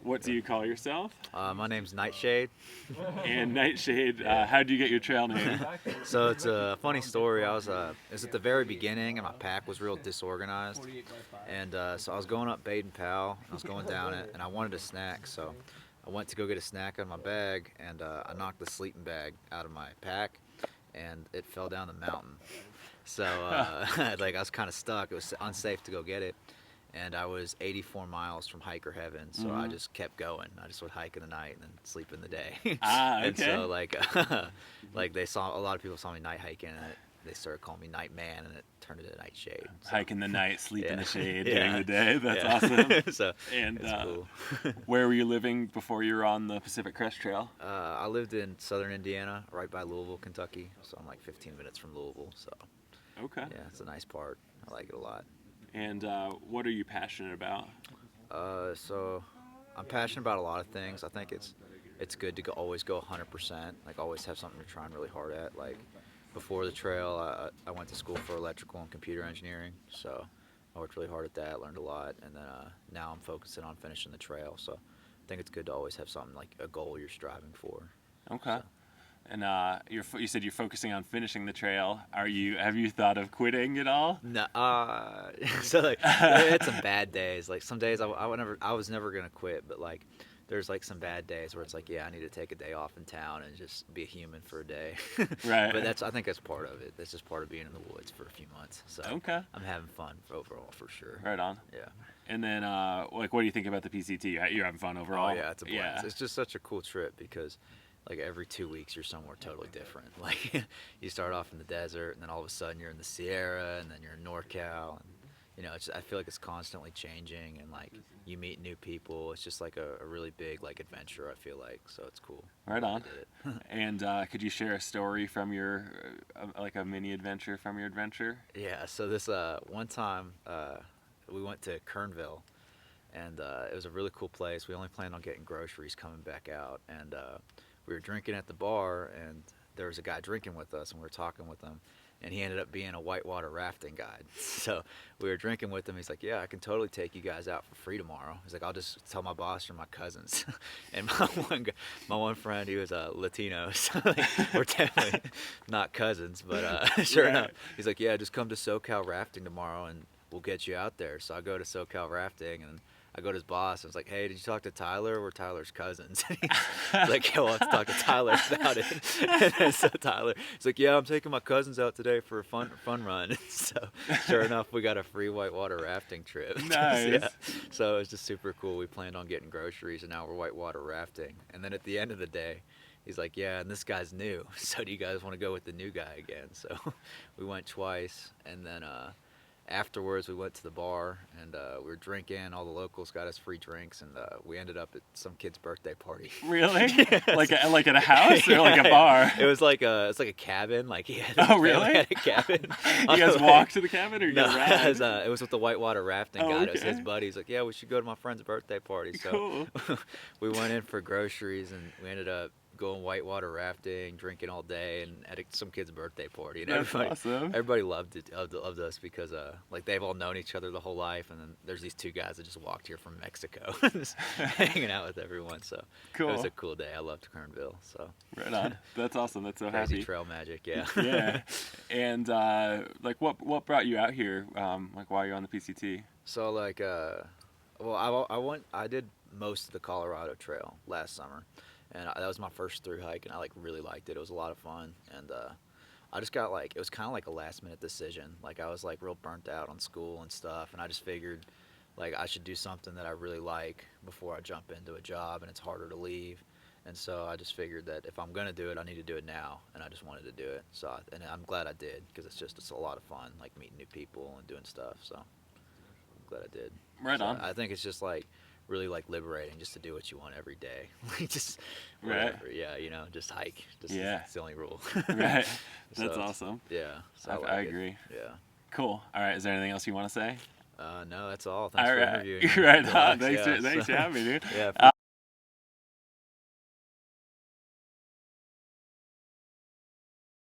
What do you call yourself? My name's Nightshade. And Nightshade, how do you get your trail name? So it's a funny story. It was at the very beginning, and my pack was real disorganized. And so I was going up Baden Powell, and I was going down it, and I wanted a snack. So I went to go get a snack out of my bag, and I knocked the sleeping bag out of my pack, and it fell down the mountain. So like I was kind of stuck. It was unsafe to go get it. And I was 84 miles from hiker heaven, so I just kept going. I just would hike in the night and then sleep in the day. Okay. And so like a lot of people saw me night hiking, and they started calling me Night Man, and it turned into Nightshade. So. Hike in the night, sleep in the shade Yeah. during the day. That's awesome. So And it's cool. where were you living before you were on the Pacific Crest Trail? I lived in southern Indiana, right by Louisville, Kentucky. So I'm like 15 minutes from Louisville. So Okay. yeah, it's a nice part. I like it a lot. And what are you passionate about? So I'm passionate about a lot of things. I think it's good to always go 100%. Like always have something you're trying really hard at. Like before the trail, I went to school for electrical and computer engineering. So I worked really hard at that, learned a lot, and then now I'm focusing on finishing the trail. So I think it's good to always have something like a goal you're striving for. Okay. So. And you said you're focusing on finishing the trail. Have you thought of quitting at all? No, so like I had some bad days. Like some days I was never gonna quit, but like there's like some bad days where it's like, yeah, I need to take a day off in town and just be a human for a day. Right. But I think that's part of it. That's just part of being in the woods for a few months. So Okay. I'm having fun overall for sure. Right on. Yeah. And then like, what do you think about the PCT? You're having fun overall? Oh yeah, it's a blast. Yeah. It's just such a cool trip because like every 2 weeks you're somewhere totally different. Like you start off in the desert, and then all of a sudden you're in the Sierra, and then you're in NorCal, and you know, I feel like it's constantly changing, and like you meet new people. It's just like a really big like adventure, I feel like. So it's cool. Right on. I did it. And could you share a story from your like a mini adventure from your adventure? Yeah. So this one time we went to Kernville, and it was a really cool place. We only planned on getting groceries coming back out, and we were drinking at the bar, and there was a guy drinking with us, and we were talking with him, and he ended up being a whitewater rafting guide. So we were drinking with him. He's like, yeah, I can totally take you guys out for free tomorrow. He's like, I'll just tell my boss you're my cousins. And my one friend, he was Latino, so like, we're definitely not cousins, but sure enough, he's like, yeah, just come to SoCal rafting tomorrow, and we'll get you out there. So I go to SoCal rafting, and I go to his boss, and I was like, hey, did you talk to Tyler? We're Tyler's cousins. And he's like, yeah, we'll have to talk to Tyler about it. And then so Tyler, he's like, yeah, I'm taking my cousins out today for a fun run. So sure enough, we got a free whitewater rafting trip. Nice. Yeah. So it was just super cool. We planned on getting groceries, and now we're whitewater rafting. And then at the end of the day, he's like, yeah, and this guy's new. So do you guys want to go with the new guy again? So we went twice, and then afterwards we went to the bar, and we were drinking. All the locals got us free drinks, and we ended up at some kid's birthday party. Really? Yes. Like at a house or like a bar? It was like a cabin. Like he had Oh, really? had a cabin. You guys walked to the cabin or you No, got a ride? it was with the whitewater rafting guy. It was his Okay. buddy. He's like, yeah, we should go to my friend's birthday party. So Cool. we went in for groceries, and we ended up going whitewater rafting, drinking all day, and at some kid's birthday party. And That's awesome. everybody loved us because like they've all known each other the whole life, and then there's these two guys that just walked here from Mexico, just hanging out with everyone. So Cool. it was a cool day. I loved Kernville. So Right on. That's awesome. That's so crazy happy. trail magic, yeah. Yeah. And like what brought you out here? Like while you're on the PCT? So like well, I did most of the Colorado Trail last summer, and that was my first through hike, and I like really liked it. It was a lot of fun, and I just got like, it was kind of like a last minute decision. Like I was like real burnt out on school and stuff, and I just figured like I should do something that I really like before I jump into a job, and it's harder to leave. And so I just figured that if I'm gonna do it, I need to do it now, and I just wanted to do it. So and I'm glad I did, because it's a lot of fun, like meeting new people and doing stuff. So I'm glad I did. Right So on. I think it's just like really like liberating just to do what you want every day. Like just Right. whatever. Yeah, you know, just hike. Just Yeah. it's the only rule. Right. So That's it's- awesome. Yeah. So I like it. agree. Yeah. Cool. All right. Is there anything else you want to say? No, that's all. Thanks All for right. interviewing me. Right on. Relax, Thanks yeah, for having me, dude. Yeah.